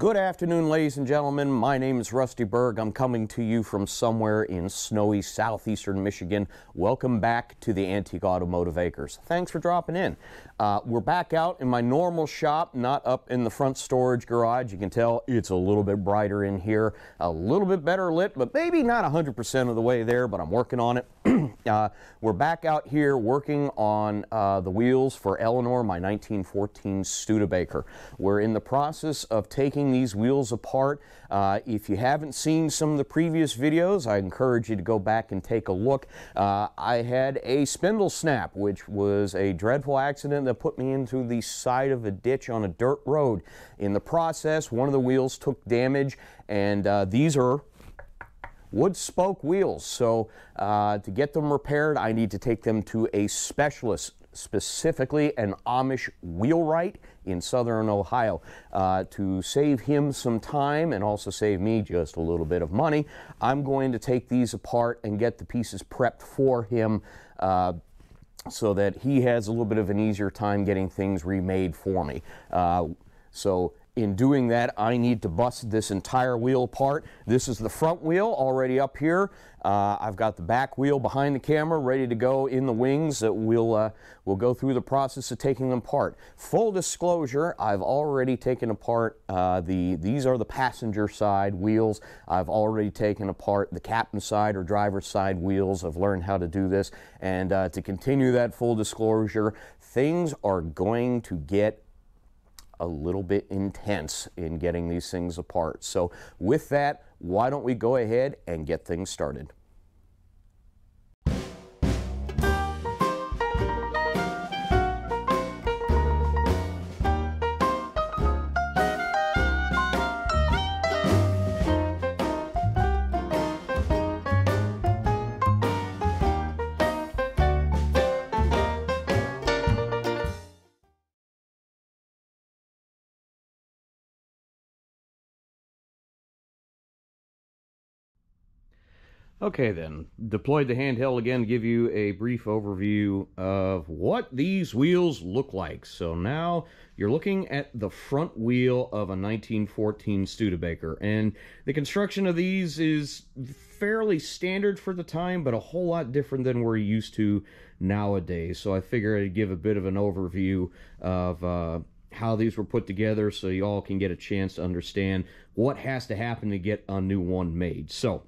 Good afternoon, ladies and gentlemen. My name is Rusty Berg. I'm coming to you from somewhere in snowy southeastern Michigan. Welcome back to the Antique Automotive Acres. Thanks for dropping in. We're back out in my normal shop, not up in the front storage garage. You can tell it's a little bit brighter in here, a little bit better lit, but maybe not 100% of the way there, but I'm working on it. We're back out here working on the wheels for Eleanor, my 1914 Studebaker. We're in the process of taking these wheels apart. If you haven't seen some of the previous videos, I encourage you to go back and take a look. I had a spindle snap, which was a dreadful accident that put me into the side of a ditch on a dirt road. In the process, one of the wheels took damage, and these are wood spoke wheels, so to get them repaired I need to take them to a specialist, specifically an Amish wheelwright in southern Ohio. To save him some time and also save me just a little bit of money, I'm going to take these apart and get the pieces prepped for him so that he has a little bit of an easier time getting things remade for me. So in doing that, I need to bust this entire wheel apart. This is the front wheel already up here. I've got the back wheel behind the camera ready to go in the wings. That we'll go through the process of taking them apart. Full disclosure, I've already taken apart these are the passenger side wheels. I've already taken apart the captain side or driver's side wheels. I've learned how to do this, and to continue that full disclosure, things are going to get a little bit intense in getting these things apart. So with that, why don't we go ahead and get things started. Okay then, deployed the handheld again to give you a brief overview of what these wheels look like. So now you're looking at the front wheel of a 1914 Studebaker, and the construction of these is fairly standard for the time, but a whole lot different than we're used to nowadays. So I figured I'd give a bit of an overview of how these were put together so you all can get a chance to understand what has to happen to get a new one made. So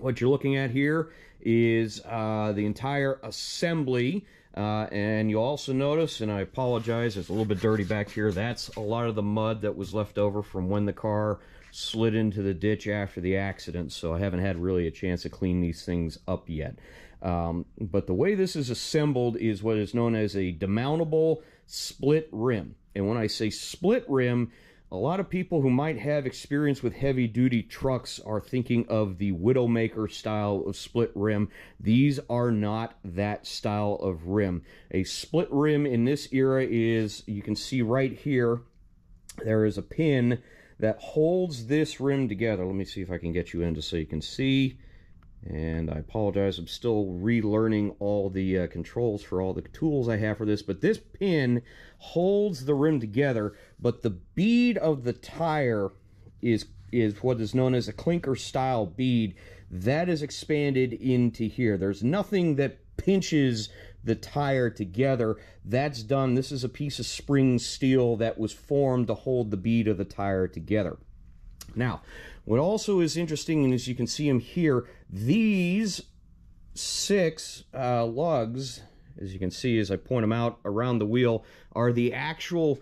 what you're looking at here is the entire assembly, and you'll also notice, and I apologize, it's a little bit dirty back here, that's a lot of the mud that was left over from when the car slid into the ditch after the accident, so I haven't had really a chance to clean these things up yet. But the way this is assembled is what is known as a demountable split rim. And when I say split rim, a lot of people who might have experience with heavy-duty trucks are thinking of the Widowmaker style of split rim. These are not that style of rim. A split rim in this era is, you can see right here, there is a pin that holds this rim together. Let me see if I can get you into so you can see. And I apologize, I'm still relearning all the controls for all the tools I have for this, but this pin holds the rim together, but the bead of the tire is what is known as a clinker style bead. That is expanded into here. There's nothing that pinches the tire together. That's done. This is a piece of spring steel that was formed to hold the bead of the tire together. Now, what also is interesting, and as you can see them here, these 6 lugs, as you can see as I point them out around the wheel, are the actual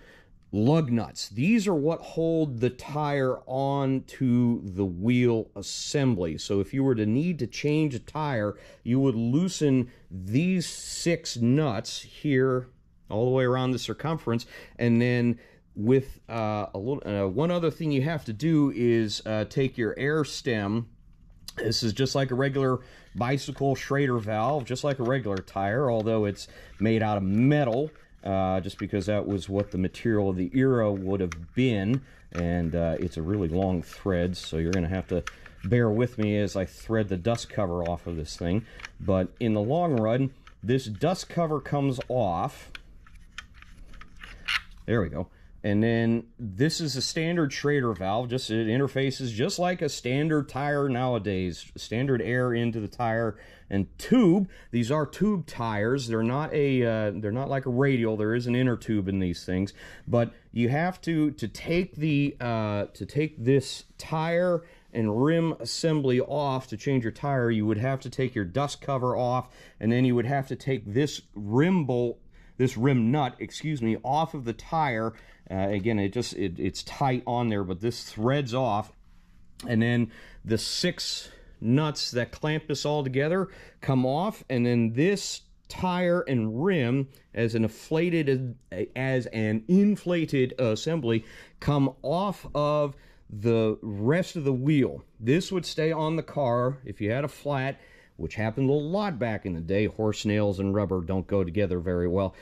lug nuts. These are what hold the tire onto the wheel assembly. So if you were to need to change a tire, you would loosen these 6 nuts here all the way around the circumference, and then with one other thing you have to do is take your air stem. This is just like a regular bicycle Schrader valve, just like a regular tire, although it's made out of metal, just because that was what the material of the era would have been, and it's a really long thread, so you're going to have to bear with me as I thread the dust cover off of this thing. But in the long run, this dust cover comes off. There we go. And then this is a standard Schrader valve. Just it interfaces just like a standard tire nowadays. Standard air into the tire and tube. These are tube tires. They're not like a radial. There is an inner tube in these things. But you have to take this tire and rim assembly off to change your tire. You would have to take your dust cover off, and then you would have to take this rim nut, excuse me, off of the tire. Again, it's tight on there, but this threads off, and then the 6 nuts that clamp this all together come off, and then this tire and rim, as an inflated assembly, come off of the rest of the wheel. This would stay on the car if you had a flat, which happened a lot back in the day. Horse nails and rubber don't go together very well.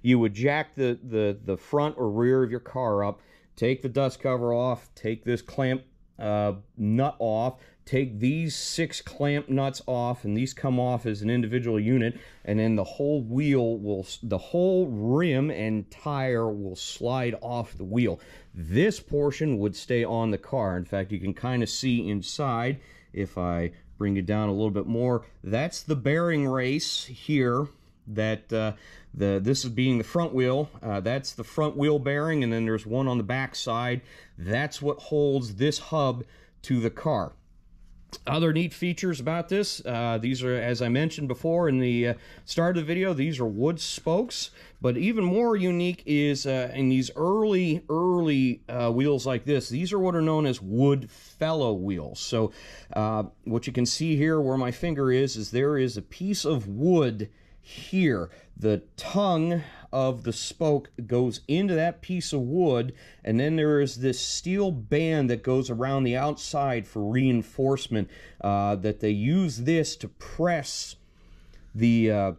You would jack the front or rear of your car up, take the dust cover off, take this clamp nut off, take these 6 clamp nuts off, and these come off as an individual unit, and then the whole rim and tire will slide off the wheel. This portion would stay on the car. In fact, you can kind of see inside. If I bring it down a little bit more, that's the bearing race here. That this is being the front wheel. That's the front wheel bearing, and then there's one on the back side. That's what holds this hub to the car. Other neat features about this, these are, as I mentioned before in the start of the video, these are wood spokes. But even more unique is in these early wheels like this, these are what are known as wood fellow wheels. So what you can see here where my finger is there is a piece of wood here. The tongue of the spoke goes into that piece of wood, and then there is this steel band that goes around the outside for reinforcement, that they use this to press the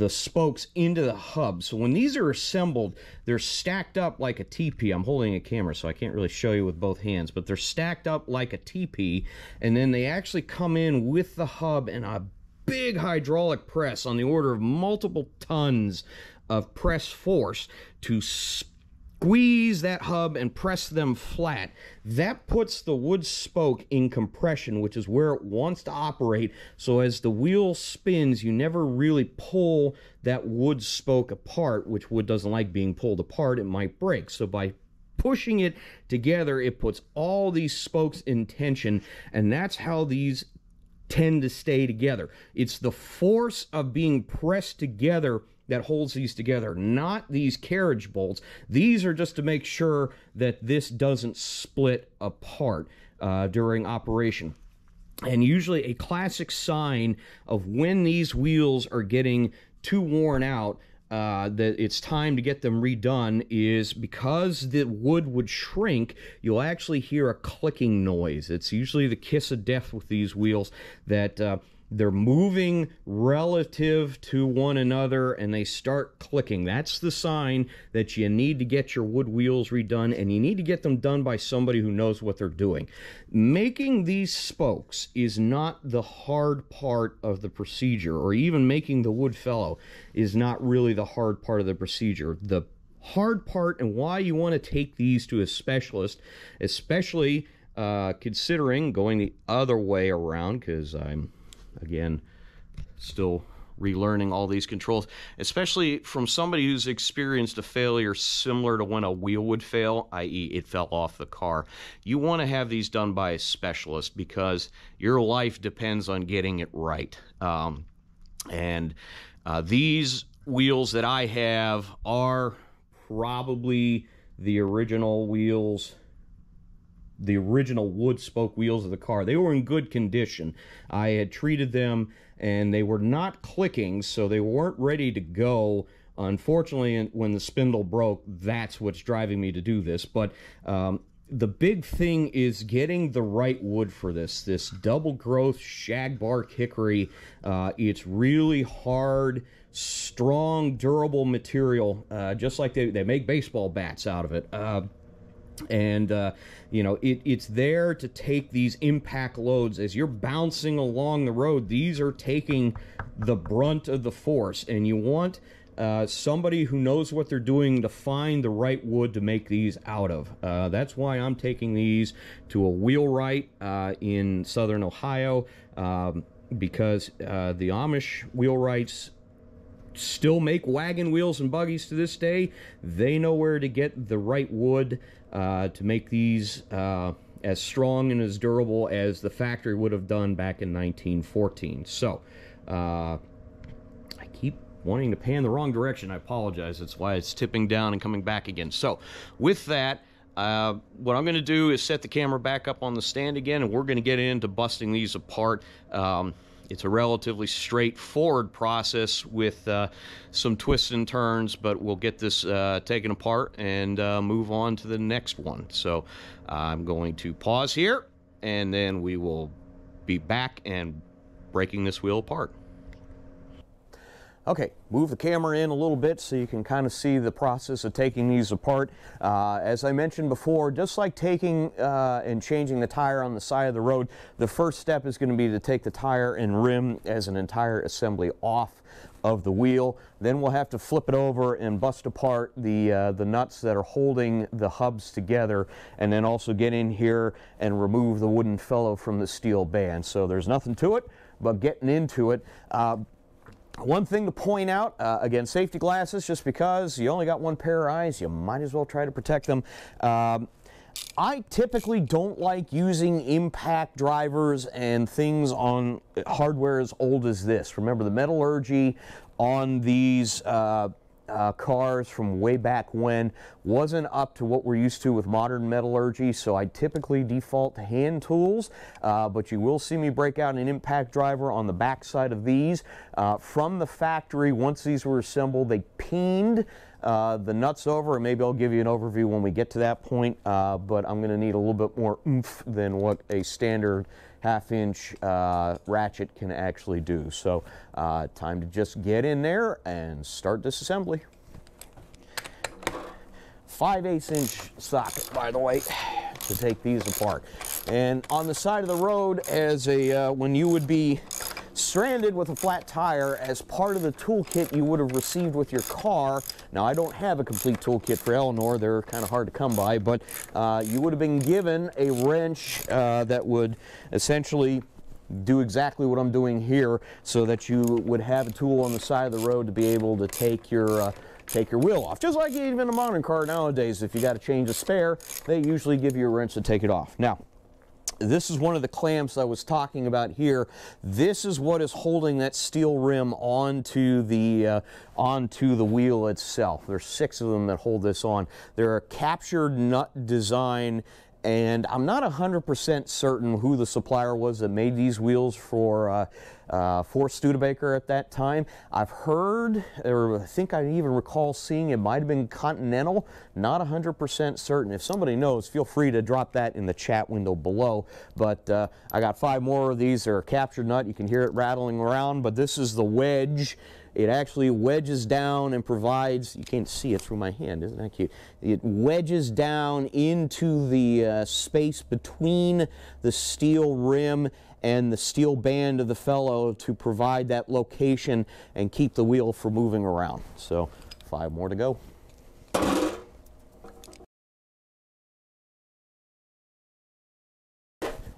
spokes into the hub. So when these are assembled, they're stacked up like a teepee. I'm holding a camera, so I can't really show you with both hands, but they're stacked up like a teepee, and then they actually come in with the hub and a big hydraulic press on the order of multiple tons of press force to squeeze that hub and press them flat. That puts the wood spoke in compression, which is where it wants to operate. So as the wheel spins, you never really pull that wood spoke apart, which wood doesn't like being pulled apart. It might break. So by pushing it together, it puts all these spokes in tension, and that's how these tend to stay together. It's the force of being pressed together that holds these together, not these carriage bolts. These are just to make sure that this doesn't split apart during operation. And usually a classic sign of when these wheels are getting too worn out, that it's time to get them redone, is because the wood would shrink, you'll actually hear a clicking noise. It's usually the kiss of death with these wheels, that they're moving relative to one another and they start clicking. That's the sign that you need to get your wood wheels redone, and you need to get them done by somebody who knows what they're doing. Making these spokes is not the hard part of the procedure, or even making the wood fellow is not really the hard part of the procedure. The hard part, and why you want to take these to a specialist, especially considering going the other way around, because I'm again still relearning all these controls, especially from somebody who's experienced a failure similar to when a wheel would fail, i.e. it fell off the car. You want to have these done by a specialist, because your life depends on getting it right. These wheels that I have are probably the original wheels, the original wood spoke wheels of the car. They were in good condition. I had treated them and they were not clicking, so they weren't ready to go. Unfortunately, when the spindle broke, that's what's driving me to do this. But the big thing is getting the right wood for this double growth shagbark hickory. It's really hard, strong, durable material, just like they make baseball bats out of it. You know, it's there to take these impact loads. As you're bouncing along the road, these are taking the brunt of the force, and you want somebody who knows what they're doing to find the right wood to make these out of. That's why I'm taking these to a wheelwright in southern Ohio, because the Amish wheelwrights still make wagon wheels and buggies to this day. They know where to get the right wood to make these as strong and as durable as the factory would have done back in 1914. So, I keep wanting to pan the wrong direction. I apologize. That's why it's tipping down and coming back again. So, with that, what I'm going to do is set the camera back up on the stand again, and we're going to get into busting these apart. It's a relatively straightforward process with some twists and turns, but we'll get this taken apart and move on to the next one. So I'm going to pause here, and then we will be back and breaking this wheel apart. Okay, move the camera in a little bit so you can kind of see the process of taking these apart. As I mentioned before, just like taking and changing the tire on the side of the road, the first step is going to be to take the tire and rim as an entire assembly off of the wheel. Then we'll have to flip it over and bust apart the nuts that are holding the hubs together, and then also get in here and remove the wooden fellow from the steel band. So there's nothing to it but getting into it. One thing to point out, again, safety glasses, just because you only got one pair of eyes, you might as well try to protect them. I typically don't like using impact drivers and things on hardware as old as this. Remember, the metallurgy on these cars from way back when wasn't up to what we're used to with modern metallurgy, so I typically default to hand tools, but you will see me break out an impact driver on the back side of these. From the factory, once these were assembled, they peened the nuts over, and maybe I'll give you an overview when we get to that point, but I'm going to need a little bit more oomph than what a standard half-inch ratchet can actually do. So time to just get in there and start disassembly. 5/8 inch socket, by the way, to take these apart. And on the side of the road, as a when you would be stranded with a flat tire, as part of the toolkit you would have received with your car. Now, I don't have a complete toolkit for Eleanor. They're kind of hard to come by, but you would have been given a wrench that would essentially do exactly what I'm doing here, so that you would have a tool on the side of the road to be able to take your wheel off. Just like even a modern car nowadays, if you got to change a spare, they usually give you a wrench to take it off. Now, this is one of the clamps I was talking about here. This is what is holding that steel rim onto the wheel itself. There's 6 of them that hold this on. They're a captured nut design, and I'm not 100% certain who the supplier was that made these wheels for Studebaker at that time. I've heard, or I think I even recall seeing it might have been Continental. Not 100% certain. If somebody knows, feel free to drop that in the chat window below. But I got 5 more of these. They're a captured nut. You can hear it rattling around, but this is the wedge. It actually wedges down and provides, you can't see it through my hand, isn't that cute? It wedges down into the space between the steel rim and the steel band of the fellow to provide that location and keep the wheel from moving around. So 5 more to go.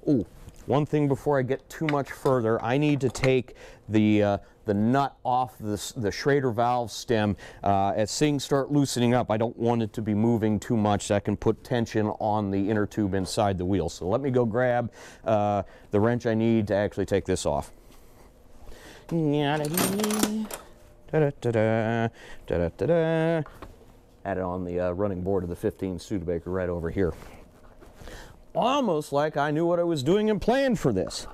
Ooh, one thing before I get too much further, I need to take the nut off the Schrader valve stem. As things start loosening up, I don't want it to be moving too much. That can put tension on the inner tube inside the wheel. So let me go grab the wrench I need to actually take this off. Had it on the running board of the 15 Studebaker right over here. Almost like I knew what I was doing and planned for this.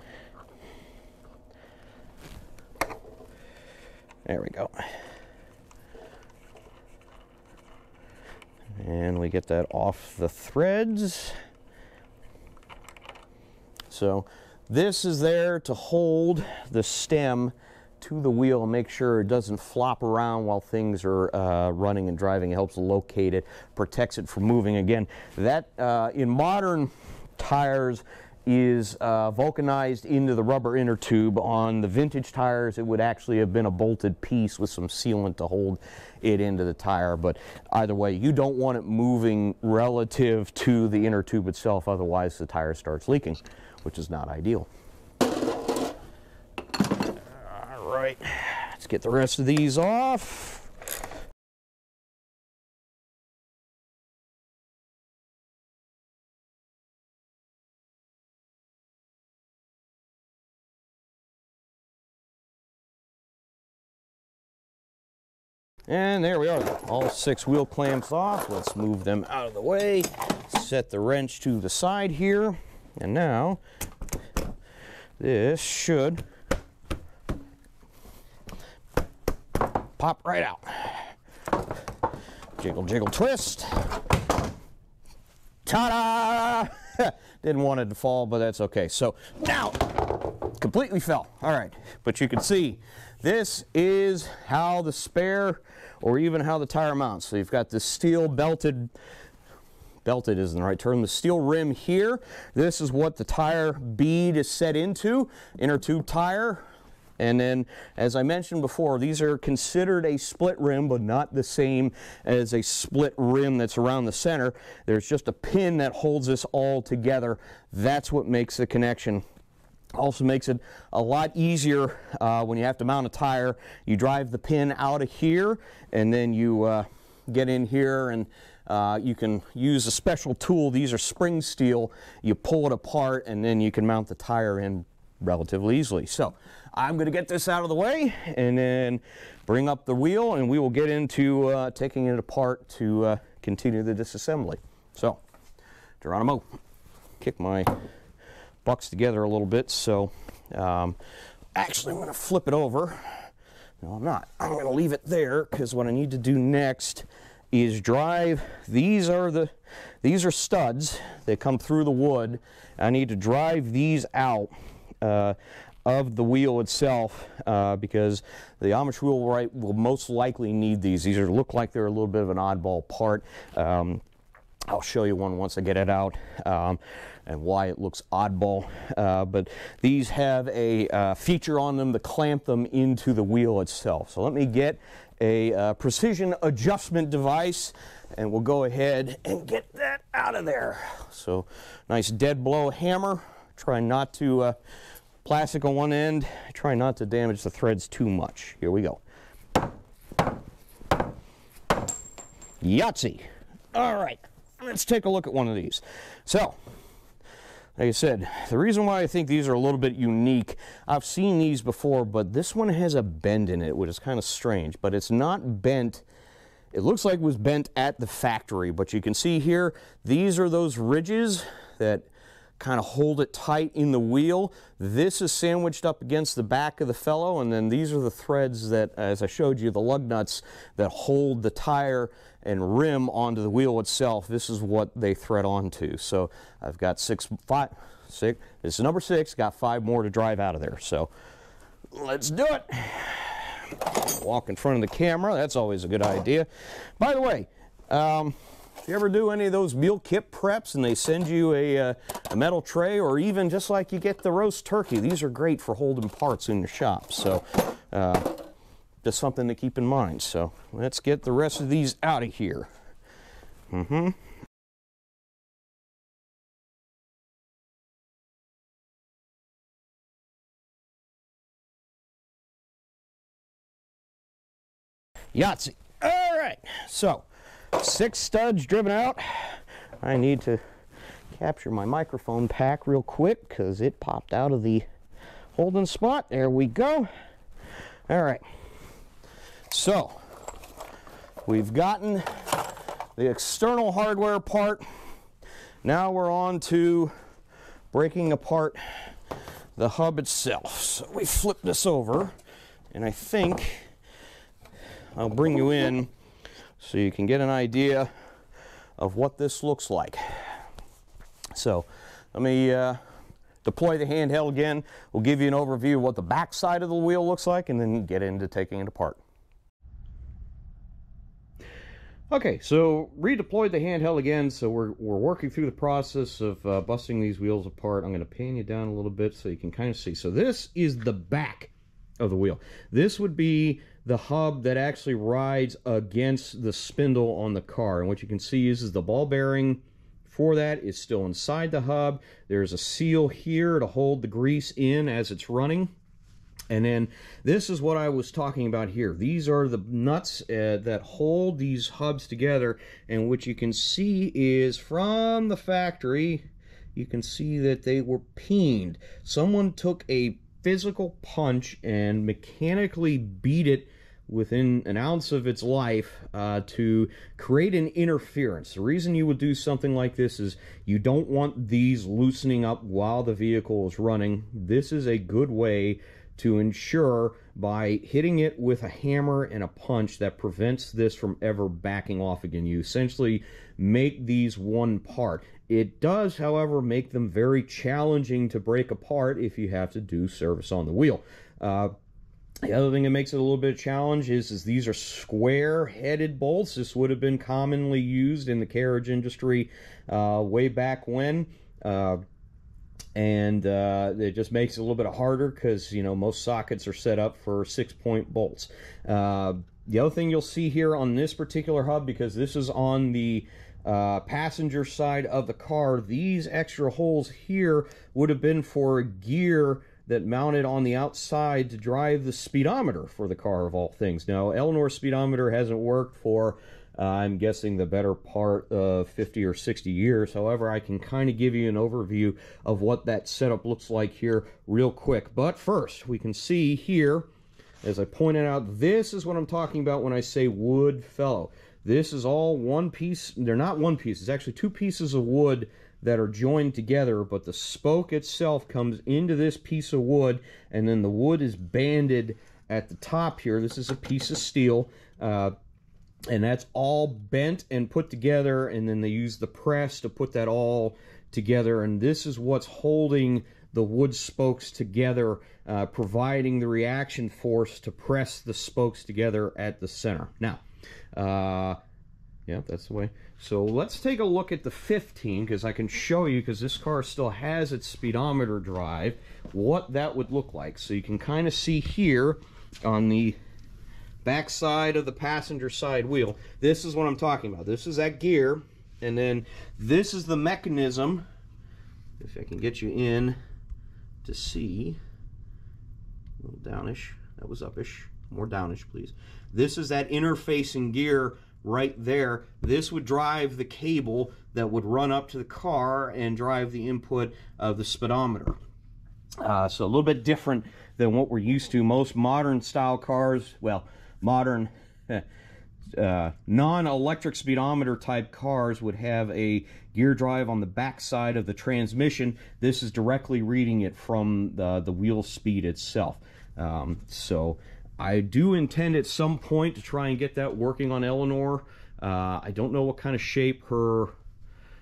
There we go. And we get that off the threads. So this is there to hold the stem to the wheel and make sure it doesn't flop around while things are running and driving. It helps locate it, protects it from moving. Again, that in modern tires is vulcanized into the rubber inner tube. On the vintage tires, it would actually have been a bolted piece with some sealant to hold it into the tire. But either way, you don't want it moving relative to the inner tube itself, otherwise the tire starts leaking, which is not ideal. All right, let's get the rest of these off. And there we are, all 6 wheel clamps off. Let's move them out of the way, set the wrench to the side here, and now this should pop right out. Jiggle, jiggle, twist. Ta-da! Didn't want it to fall, but that's okay. So now, completely fell. All right, but you can see this is how the spare, or even how the tire mounts. So you've got the steel belted isn't the right term, the steel rim here. This is what the tire bead is set into, inner tube tire. And then, as I mentioned before, these are considered a split rim, but not the same as a split rim that's around the center. There's just a pin that holds this all together. That's what makes the connection. Also makes it a lot easier when you have to mount a tire. You drive the pin out of here, and then you get in here, and you can use a special tool. These are spring steel. You pull it apart, and then you can mount the tire in relatively easily. So I'm going to get this out of the way and then bring up the wheel, and we will get into taking it apart to continue the disassembly. So, Geronimo, kick my bucks together a little bit. So actually I'm going to flip it over. No, I'm not. I'm going to leave it there, because what I need to do next is drive. These are studs. They come through the wood. I need to drive these out of the wheel itself, because the Amish wheelwright will most likely need these. These look like they're a little bit of an oddball part. I'll show you one once I get it out, and why it looks oddball. But these have a feature on them to clamp them into the wheel itself. So let me get a precision adjustment device, and we'll go ahead and get that out of there. So nice dead blow hammer. Try not to, plastic on one end, try not to damage the threads too much. Here we go. Yahtzee. All right. Let's take a look at one of these. So, like I said, the reason why I think these are a little bit unique, I've seen these before, but this one has a bend in it, which is kind of strange, but it's not bent. It looks like it was bent at the factory, but you can see here, these are those ridges that kind of hold it tight in the wheel. This is sandwiched up against the back of the felloe, and then these are the threads that, as I showed you, the lug nuts that hold the tire and rim onto the wheel itself. This is what they thread onto. So I've got six. This is number 6, got 5 more to drive out of there. So let's do it. Walk in front of the camera, that's always a good idea. By the way, if you ever do any of those meal kit preps and they send you a metal tray, or even just like you get the roast turkey, these are great for holding parts in your shop. So just something to keep in mind. So let's get the rest of these out of here. Yahtzee. All right, so 6 studs driven out. I need to capture my microphone pack real quick because it popped out of the holding spot. There we go. All right, so we've gotten the external hardware part. Now we're on to breaking apart the hub itself. So we flip this over, and I think I'll bring you in so you can get an idea of what this looks like. So let me deploy the handheld again. We'll give you an overview of what the back side of the wheel looks like, and then get into taking it apart. Okay, so redeployed the handheld again, so we're working through the process of busting these wheels apart. I'm going to pan you down a little bit so you can kind of see. So this is the back of the wheel. This would be the hub that actually rides against the spindle on the car. And what you can see is the ball bearing for that is still inside the hub. There's a seal here to hold the grease in as it's running. And then this is what I was talking about here. These are the nuts that hold these hubs together, and what you can see is from the factory, you can see that they were peened. Someone took a physical punch and mechanically beat it within an ounce of its life to create an interference. The reason you would do something like this is you don't want these loosening up while the vehicle is running. This is a good way to ensure, by hitting it with a hammer and a punch, that prevents this from ever backing off again. You essentially make these one part. It does, however, make them very challenging to break apart if you have to do service on the wheel. The other thing that makes it a little bit of a challenge is these are square-headed bolts. This would have been commonly used in the carriage industry way back when. And it just makes it a little bit harder because, you know, most sockets are set up for 6-point bolts. The other thing you'll see here on this particular hub, because this is on the passenger side of the car, these extra holes here would have been for a gear that mounted on the outside to drive the speedometer for the car, of all things. Now, Eleanor's speedometer hasn't worked for I'm guessing the better part of 50 or 60 years. However, I can kind of give you an overview of what that setup looks like here real quick. But first, we can see here, as I pointed out, this is what I'm talking about when I say wood fellow. This is all one piece. They're not one piece. It's actually two pieces of wood that are joined together, but the spoke itself comes into this piece of wood, and then the wood is banded at the top here. This is a piece of steel. And that's all bent and put together, and then they use the press to put that all together, and this is what's holding the wood spokes together, providing the reaction force to press the spokes together at the center. Now, yeah, that's the way. So let's take a look at the 15, because I can show you, because this car still has its speedometer drive, what that would look like. So you can kind of see here on the back side of the passenger side wheel, this is what I'm talking about. This is that gear, and then this is the mechanism. If I can get you in to see, a little downish, that was upish, more downish please. This is that interfacing gear right there. This would drive the cable that would run up to the car and drive the input of the speedometer. So a little bit different than what we're used to. Most modern style cars, well, modern non-electric speedometer type cars would have a gear drive on the back side of the transmission. This is directly reading it from the wheel speed itself. So I do intend at some point to try and get that working on Eleanor. I don't know what kind of shape her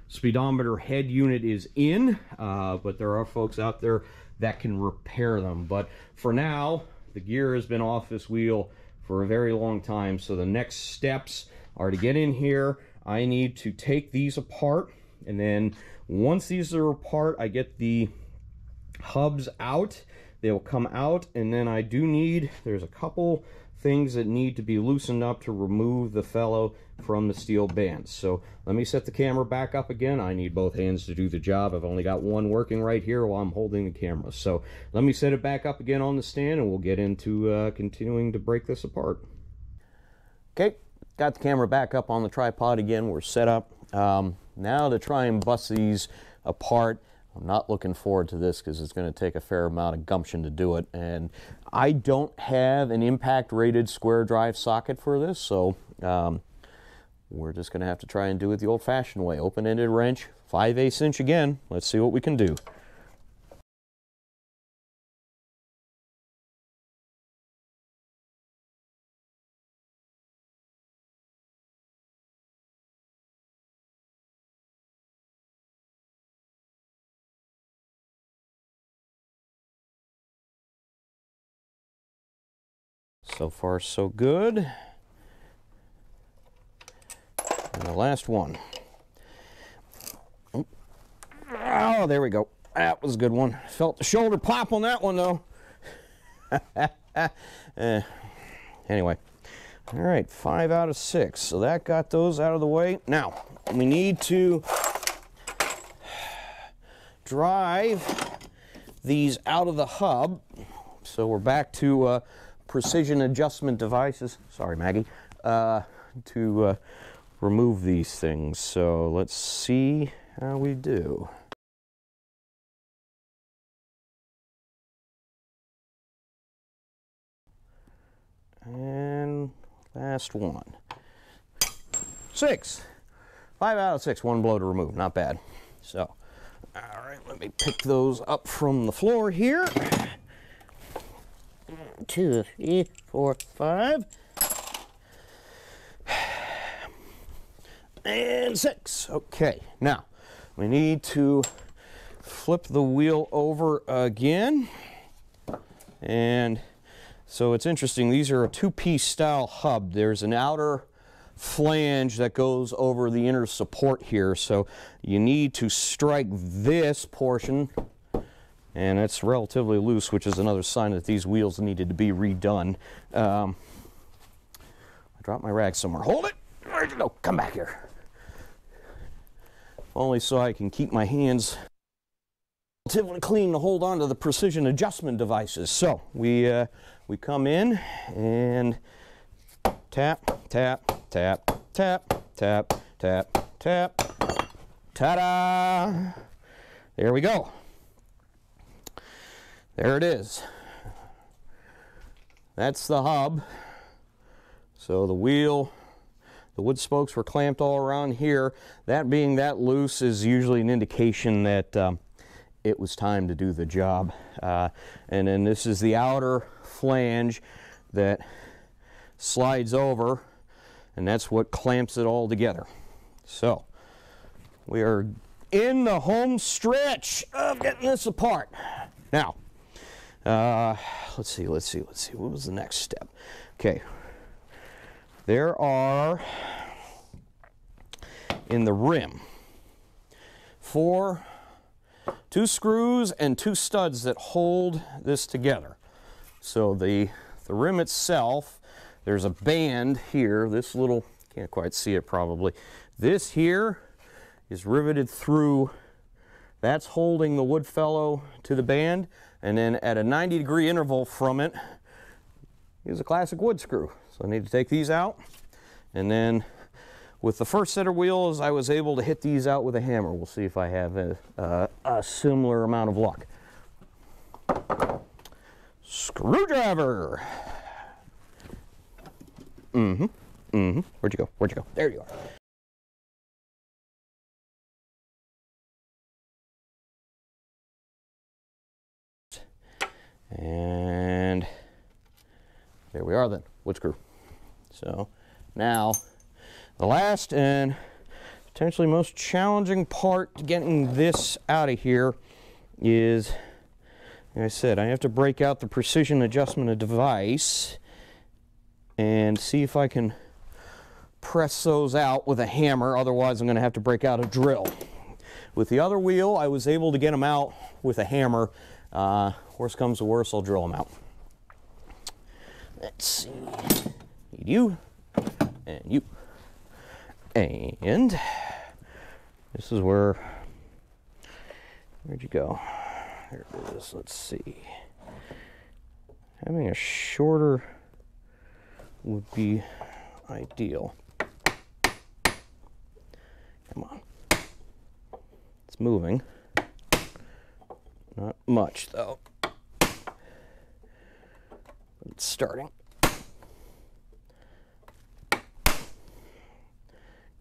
speedometer head unit is in, but there are folks out there that can repair them. But for now, the gear has been off this wheel for a very long time, so the next steps are to get in here. I need to take these apart, and then once these are apart, I get the hubs out. They will come out, and then I do need, there's a couple things that need to be loosened up to remove the fellow from the steel bands. So let me set the camera back up again. I need both hands to do the job. I've only got one working right here while I'm holding the camera. So let me set it back up again on the stand, and we'll get into continuing to break this apart. Okay, got the camera back up on the tripod again. We're set up. Now to try and bust these apart. I'm not looking forward to this because it's going to take a fair amount of gumption to do it, and I don't have an impact rated square drive socket for this, so we're just going to have to try and do it the old-fashioned way. Open-ended wrench, 5/8 inch again. Let's see what we can do. So far, so good. The last one. Oh, there we go. That was a good one. Felt the shoulder pop on that one, though. Anyway. All right, 5 out of 6. So that got those out of the way. Now, we need to drive these out of the hub. So we're back to precision adjustment devices. Sorry, Maggie. To remove these things. So let's see how we do. And last one. 6. 5 out of 6. One blow to remove. Not bad. So, all right, let me pick those up from the floor here. 1, 2, 3, 4, 5. And 6. Okay, now we need to flip the wheel over again. And so it's interesting, these are a two-piece style hub. There's an outer flange that goes over the inner support here. So you need to strike this portion, and it's relatively loose, which is another sign that these wheels needed to be redone. I dropped my rag somewhere. Hold it! Where'd you go? Come back here. Only so I can keep my hands relatively clean to hold on to the precision adjustment devices. So we come in and tap, tap, tap, tap, tap, tap, tap. Ta-da! There we go. There it is. That's the hub. So the wheel, the wood spokes were clamped all around here. That being that loose is usually an indication that it was time to do the job. And then this is the outer flange that slides over, and that's what clamps it all together. So we are in the home stretch of getting this apart. Now, let's see. What was the next step? Okay. There are, in the rim, 2 screws and 2 studs that hold this together. So the rim itself, there's a band here. This little, can't quite see it probably. This here is riveted through. That's holding the wood fellow to the band. And then at a 90-degree interval from it is a classic wood screw. So I need to take these out. And then with the first set of wheels, I was able to hit these out with a hammer. We'll see if I have a similar amount of luck. Screwdriver. Where'd you go? Where'd you go? There you are. And there we are then, wood screw. So now the last and potentially most challenging part to getting this out of here is, like I said, I have to break out the precision adjustment device and see if I can press those out with a hammer. Otherwise I'm going to have to break out a drill. With the other wheel, I was able to get them out with a hammer. Worst comes to worst, I'll drill them out. Let's see. Need you and you. And this is where'd you go? There it is. Let's see. Having a shorter would be ideal. Come on. It's moving. Not much though. It's starting.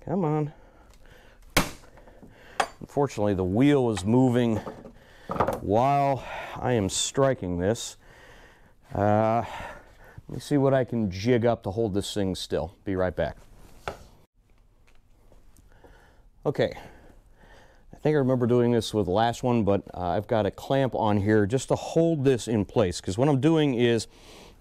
Come on. Unfortunately, the wheel is moving while I am striking this. Let me see what I can jig up to hold this thing still. Be right back. Okay. I think I remember doing this with the last one, but I've got a clamp on here just to hold this in place. Because what I'm doing is,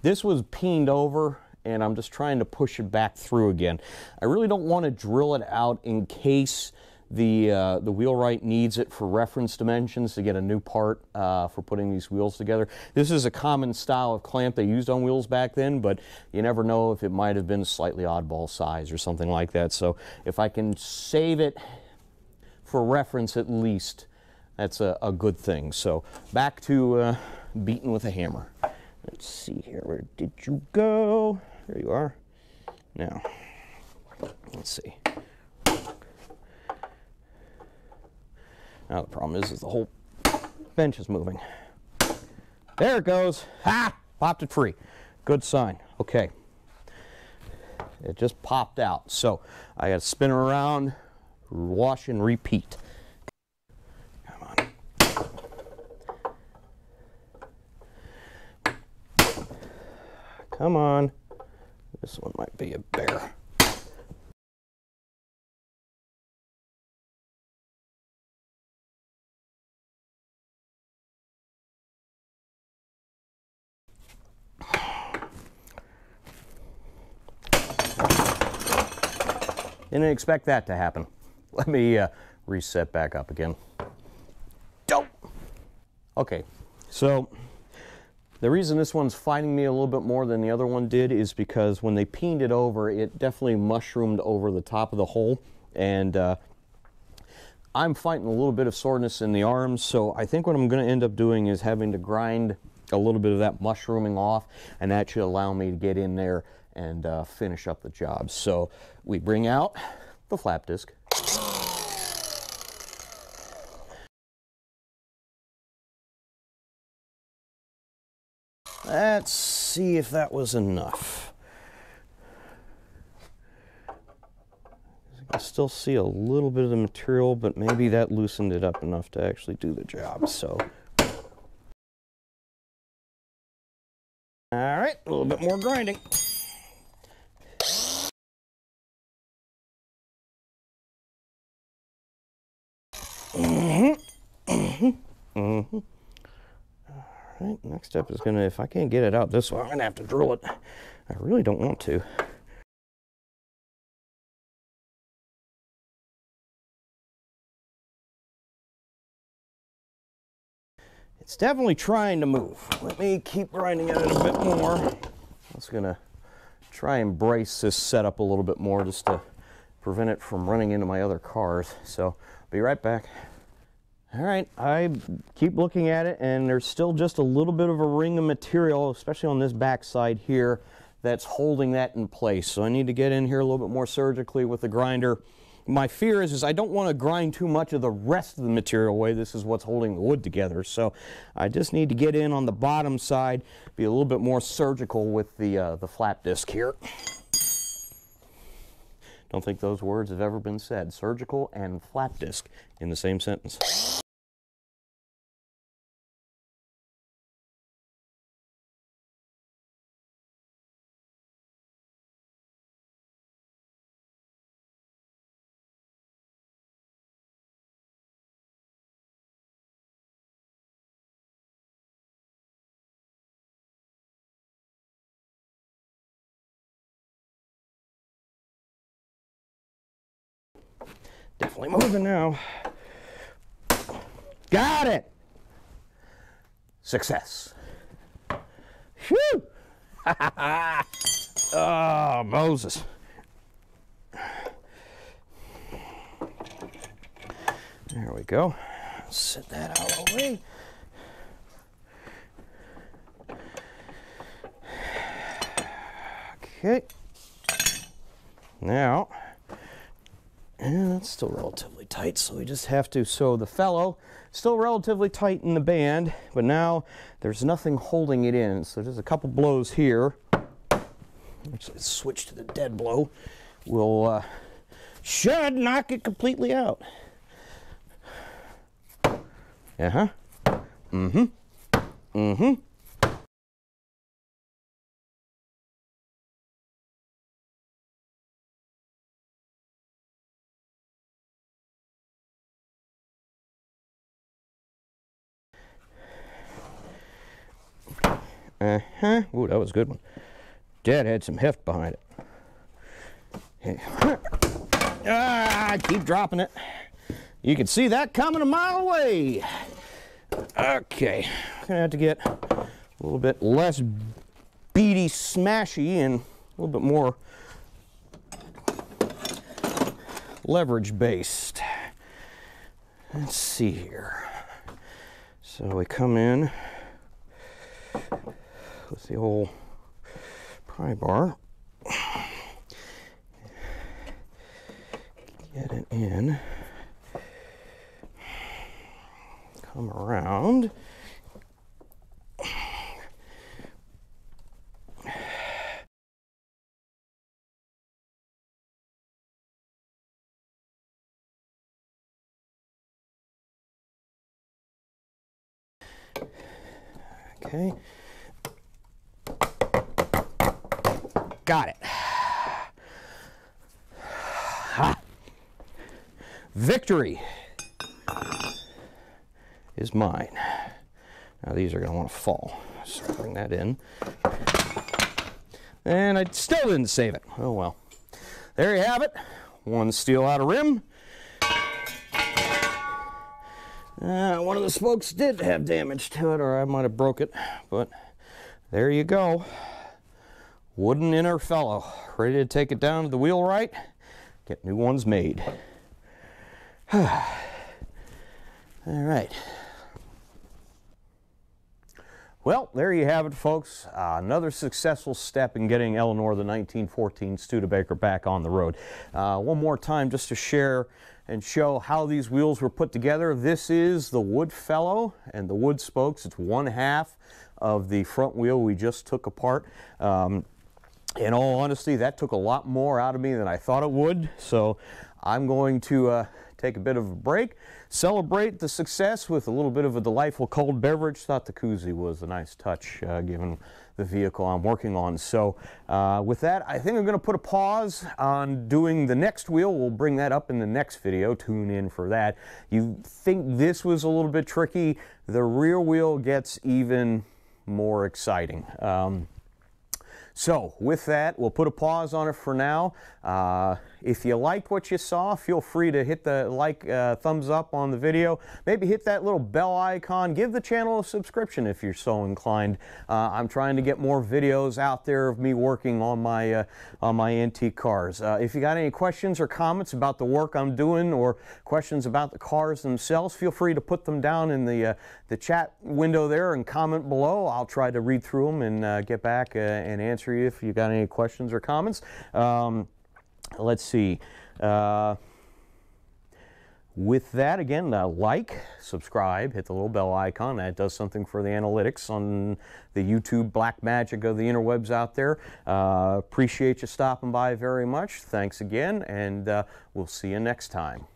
this was peened over and I'm just trying to push it back through again. I really don't want to drill it out in case the wheelwright needs it for reference dimensions to get a new part for putting these wheels together. This is a common style of clamp they used on wheels back then, but you never know if it might have been a slightly oddball size or something like that. So if I can save it for reference at least, that's a good thing. So back to beating with a hammer. Let's see here, where did you go? There you are. Now, let's see. Now the problem is the whole bench is moving. There it goes. Ha! Popped it free. Good sign. Okay. It just popped out. So I got to spin it around, wash and repeat. Come on. Come on. This one might be a bear. Didn't expect that to happen. Let me reset back up again. Dope. Okay, so the reason this one's fighting me a little bit more than the other one did is because when they peened it over, it definitely mushroomed over the top of the hole, and I'm fighting a little bit of soreness in the arms, so I think what I'm going to end up doing is having to grind a little bit of that mushrooming off, and that should allow me to get in there and finish up the job. So we bring out the flap disc. Let's see if that was enough. I can still see a little bit of the material, but maybe that loosened it up enough to actually do the job. So, all right, a little bit more grinding. All right, next step is gonna, if I can't get it out this way, I'm gonna have to drill it. I really don't want to. It's definitely trying to move. Let me keep grinding at it a bit more. I'm just gonna try and brace this setup a little bit more just to prevent it from running into my other cars. So, be right back. All right, I keep looking at it, and there's still just a little bit of a ring of material, especially on this back side here, that's holding that in place. So I need to get in here a little bit more surgically with the grinder. My fear is I don't want to grind too much of the rest of the material away. This is what's holding the wood together. So I just need to get in on the bottom side, be a little bit more surgical with the flap disc here. Don't think those words have ever been said. Surgical and flap disc in the same sentence. Definitely moving now. Got it! Success. Phew! Oh, Moses. There we go. Set that out of the way. Okay. Now, and that's still relatively tight, so we just have to sew the fellow. Still relatively tight in the band, but now there's nothing holding it in. So just a couple blows here. Actually, let's switch to the dead blow. We'll should knock it completely out. Uh-huh. Mm-hmm. Mm-hmm. Uh-huh. Ooh, that was a good one. Dad had some heft behind it. Keep dropping it. You can see that coming a mile away. Okay, gonna have to get a little bit less beady smashy and a little bit more leverage based. Let's see here. So we come in with the old pry bar. Get it in. Come around. Okay. Got it. Ha. Victory is mine. Now these are going to want to fall. So bring that in. And I still didn't save it. Oh well. There you have it. One steel outer rim. One of the spokes did have damage to it, or I might have broke it, but there you go. Wooden inner fellow, ready to take it down to the wheelwright, get new ones made. All right. Well, there you have it, folks. Another successful step in getting Eleanor, the 1914 Studebaker, back on the road. One more time, just to share and show how these wheels were put together. This is the wood fellow and the wood spokes. It's one half of the front wheel we just took apart. In all honesty, that took a lot more out of me than I thought it would. So I'm going to take a bit of a break, celebrate the success with a little bit of a delightful cold beverage. Thought the koozie was a nice touch given the vehicle I'm working on. So with that, I think I'm going to put a pause on doing the next wheel. We'll bring that up in the next video. Tune in for that. You think this was a little bit tricky? The rear wheel gets even more exciting. So with that, we'll put a pause on it for now. If you liked what you saw, feel free to hit the thumbs up on the video. Maybe hit that little bell icon. Give the channel a subscription if you're so inclined. I'm trying to get more videos out there of me working on my antique cars. If you got any questions or comments about the work I'm doing, or questions about the cars themselves, feel free to put them down in the chat window there and comment below. I'll try to read through them and get back and answer you if you got any questions or comments. Let's see. With that, again, like, subscribe, hit the little bell icon. That does something for the analytics on the YouTube black magic of the interwebs out there. Appreciate you stopping by very much. Thanks again, and we'll see you next time.